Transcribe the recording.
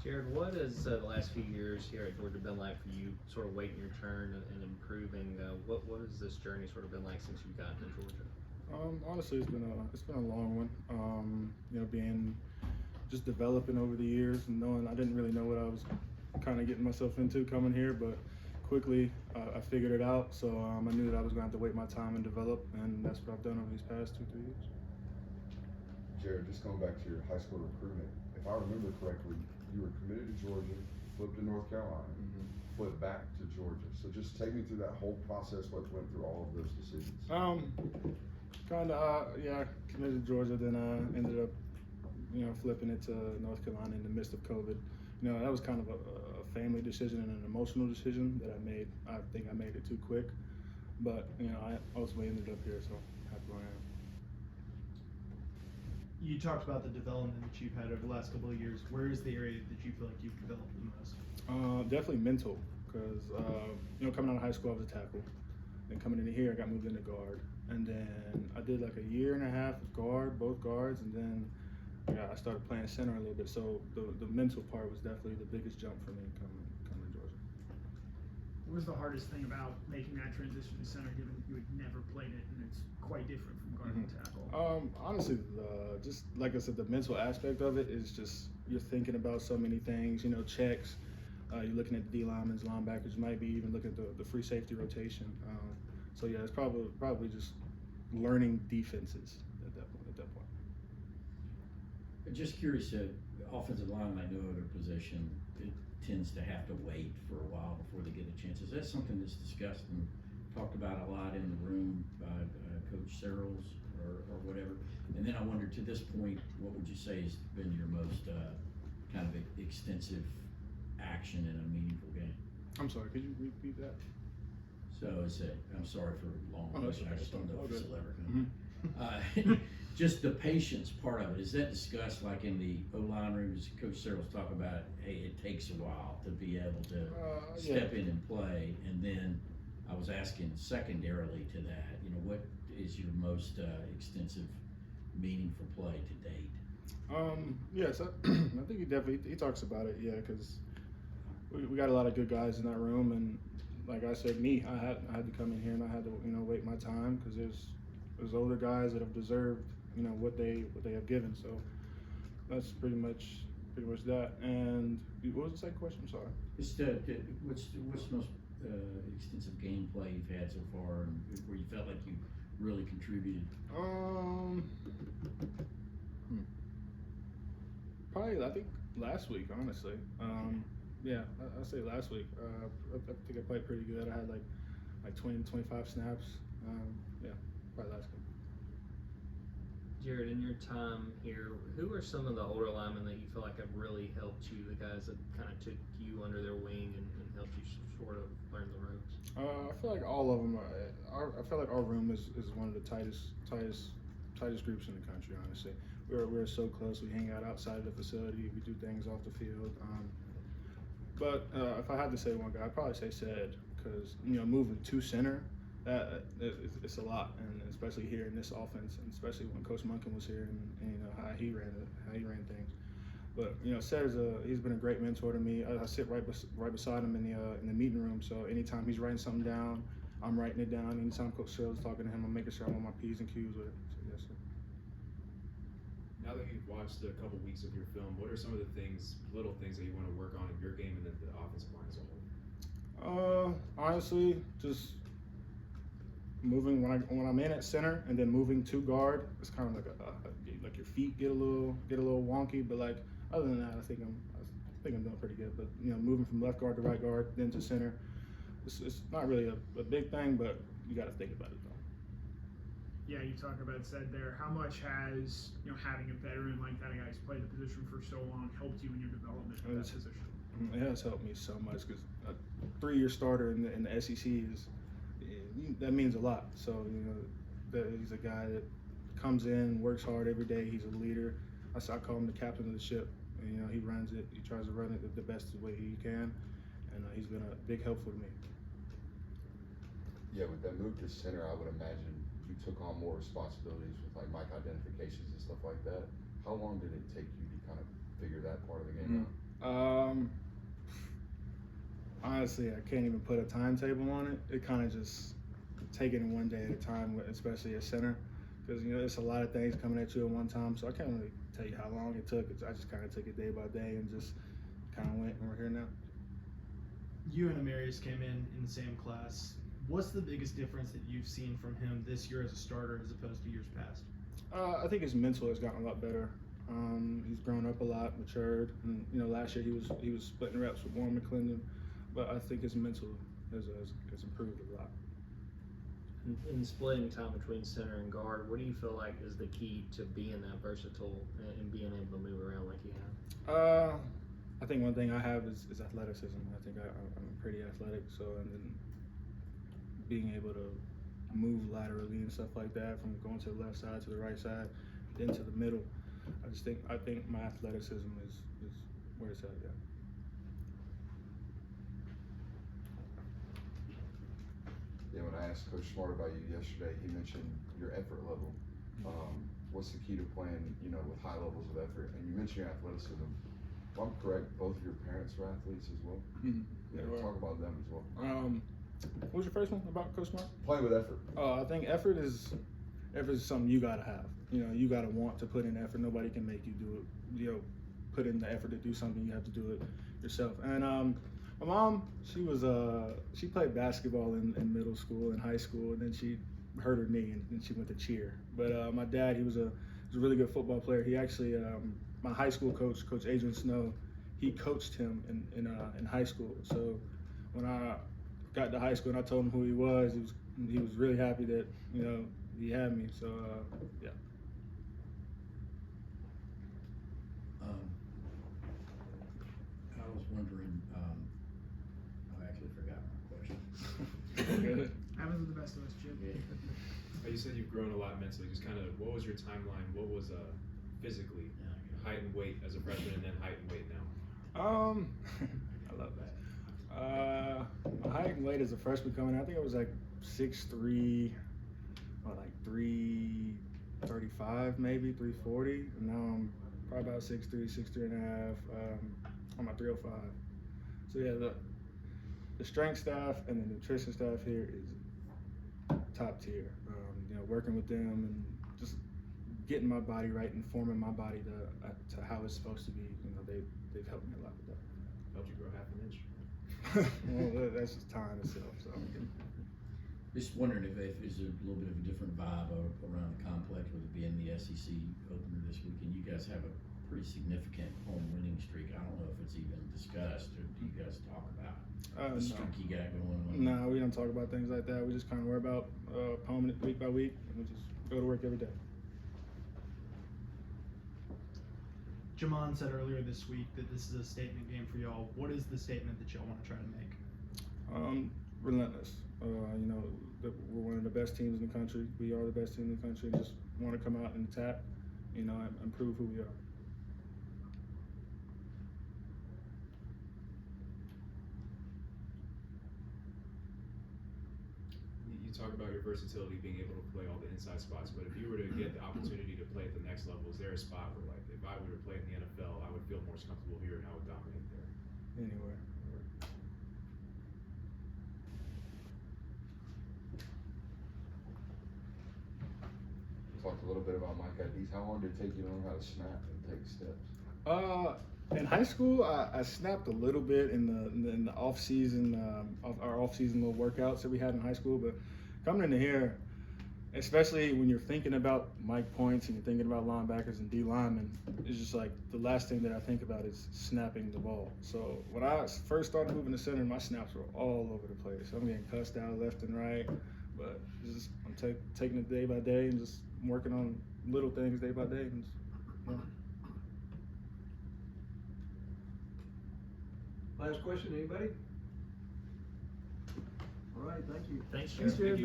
Jared, what has the last few years here at Georgia been like for you, sort of waiting your turn and improving? What has this journey sort of been like since you've gotten to Georgia? Honestly, it's been a long one. Being just developing over the years and knowing I didn't really know what I was kind of getting myself into coming here, but quickly I figured it out. So I knew that I was going to have to wait my time and develop, and that's what I've done over these past 2-3 years. Jared, just going back to your high school recruitment, if I remember correctly, you were committed to Georgia, flipped to North Carolina, flipped back to Georgia. So just take me through that whole process, what went through all of those decisions. Yeah, committed to Georgia, then ended up, flipping it to North Carolina in the midst of COVID. That was kind of a family decision and an emotional decision that I made. I think I made it too quick, but I ultimately ended up here, so happy where I am. You talked about the development that you've had over the last couple of years. Where is the area that you feel like you've developed the most? Definitely mental, because coming out of high school I was a tackle, and coming into here I got moved into guard, and then I did like a year and a half of guard, both guards, and then I started playing center a little bit. So the mental part was definitely the biggest jump for me coming to Georgia. What was the hardest thing about making that transition to center, given you had never played it and it's quite different from guard and tackle? Honestly, just like I said, the mental aspect of it is just you're thinking about so many things. Checks. You're looking at the D linemen, linebackers. You might be even looking at the free safety rotation. So yeah, it's probably just learning defenses at that point. Just curious, offensive line, I know at a position, it tends to have to wait for a while before they get a chance. Is that something that's discussed and talked about a lot in the room by Coach Searles or whatever? And then I wonder, to this point, what would you say has been your most kind of extensive action in a meaningful game? I'm sorry, could you repeat that? So I'm sorry for long question. I just don't know if this will ever come. Just the patience part of it, is that discussed like in the O-line rooms? Coach Searles talk about, hey, it takes a while to be able to step in and play. And then I was asking secondarily to that, what is your most extensive meaningful play to date? Yes, I think he talks about it, because we got a lot of good guys in that room, and like I said, I had to come in here and I had to wait my time, because there's older guys that have deserved what they have given. So that's pretty much that. And what was the second question? I'm sorry. Just what's the most extensive gameplay you've had so far, and where you felt like you really contributed? Probably I think last week, honestly. I say last week. I think I played pretty good. I had like 20 to 25 snaps. Probably last week. Jared, in your time here, who are some of the older linemen that you feel like have really helped you, the guys that kind of took you under their wing and helped you sort of learn the ropes? I feel like all of them I feel like our room is one of the tightest groups in the country, honestly. We're so close. We hang out outside of the facility. We do things off the field. But if I had to say one guy, I'd probably say Ced, because moving to center, it's a lot, and especially here in this offense, and especially when Coach Monken was here, and how he ran things. But Ced he's been a great mentor to me. I sit right beside him in the meeting room, so anytime he's writing something down, I'm writing it down. Anytime Coach Searles is talking to him, I'm making sure I'm on my P's and Q's with it. So yes, sir. Now that you've watched a couple weeks of your film, what are some of the little things that you want to work on in your game and then the offensive line as a whole? Honestly, just moving when I'm in at center and then moving to guard. It's kind of like your feet get a little wonky, but like other than that, I think I'm doing pretty good. But moving from left guard to right guard, then to center, it's not really a big thing, but you got to think about it though. Yeah, you talk about Ced there. How much has having a veteran like that, a guy who's played the position for so long, helped you in your development of that position? It has helped me so much, because a 3-year starter in the SEC that means a lot. So he's a guy that comes in, works hard every day. He's a leader. I call him the captain of the ship. And, he runs it. He tries to run it the best way he can, and he's been a big help for me. Yeah, with that move to center, I would imagine you took on more responsibilities with like mic identifications and stuff like that. How long did it take you to kind of figure that part of the game out? Honestly, I can't even put a timetable on it. It kind of just take it one day at a time, especially at center, because there's a lot of things coming at you at one time. So I can't really tell you how long it took. I just kind of took it day by day and just kind of went, and we're here now. You and Amarius came in the same class. What's the biggest difference that you've seen from him this year as a starter as opposed to years past? I think his mental has gotten a lot better. He's grown up a lot, matured, and last year he was splitting reps with Warren McClendon, but I think his mental has improved a lot. In splitting time between center and guard, what do you feel like is the key to being that versatile and being able to move around like you have? I think one thing I have is athleticism. I think I'm pretty athletic, so and then being able to move laterally and stuff like that, from going to the left side to the right side, then to the middle. I think my athleticism is where it's at. Yeah. Yeah, when I asked Coach Smart about you yesterday, he mentioned your effort level. What's the key to playing, with high levels of effort? And you mentioned your athleticism. If I'm correct, both of your parents were athletes as well. Mm-hmm. Yeah, talk about them as well. What was your first one about Coach Smart? Playing with effort. I think effort is something you gotta have. You gotta want to put in effort. Nobody can make you do it. Put in the effort to do something. You have to do it yourself. And my mom, she played basketball in middle school and high school, and then she hurt her knee and then she went to cheer. But my dad, he was a really good football player. He actually, my high school coach, Coach Adrian Snow, he coached him in high school. So when I got to high school and I told him who he was really happy that he had me. So yeah. I was wondering, I actually forgot my question. Happens with the best of us, Chip. You said you've grown a lot mentally. Just kind of, what was your timeline? What was physically height and weight as a freshman, and then height and weight now? I love that. My height and weight as a freshman coming out, I think I was like 6'3", or like 335 maybe, 340. And now I'm probably about 6'3", 6'3 and a half. I'm at 305. So yeah, the strength staff and the nutrition staff here is top tier. Working with them and just getting my body right and forming my body to how it's supposed to be. They've helped me a lot with that. Helped you grow half an inch. Well, that's just time itself. So. Just wondering if there's a little bit of a different vibe around the complex with it being the SEC opener this weekend. You guys have a pretty significant home winning streak. I don't know if it's even discussed, or do you guys talk about the streak you got going on? No, we don't talk about things like that. We just kind of worry about opponent week by week, and we just go to work every day. Jamon said earlier this week that this is a statement game for y'all. What is the statement that y'all want to try to make? Relentless. That we're one of the best teams in the country. We are the best team in the country. Just want to come out and attack, and prove who we are. You talk about your versatility, being able to play all the inside spots, but if you were to get the opportunity to play at the next level, is there a spot where, like, if I were to play in the NFL, I would feel more comfortable here and I would dominate there? Anywhere. Talked a little bit about Mike IDs. How long did it take you to learn how to snap and take steps? In high school, I snapped a little bit in the off season, our off season little workouts that we had in high school. But coming into here, especially when you're thinking about Mike points and you're thinking about linebackers and D linemen, it's just like the last thing that I think about is snapping the ball. So when I first started moving to center, my snaps were all over the place. I'm getting cussed out left and right, but I'm taking it day by day and just working on little things day by day. And Last question, anybody? All right, thank you. Thanks, Thanks, Jared. Jared.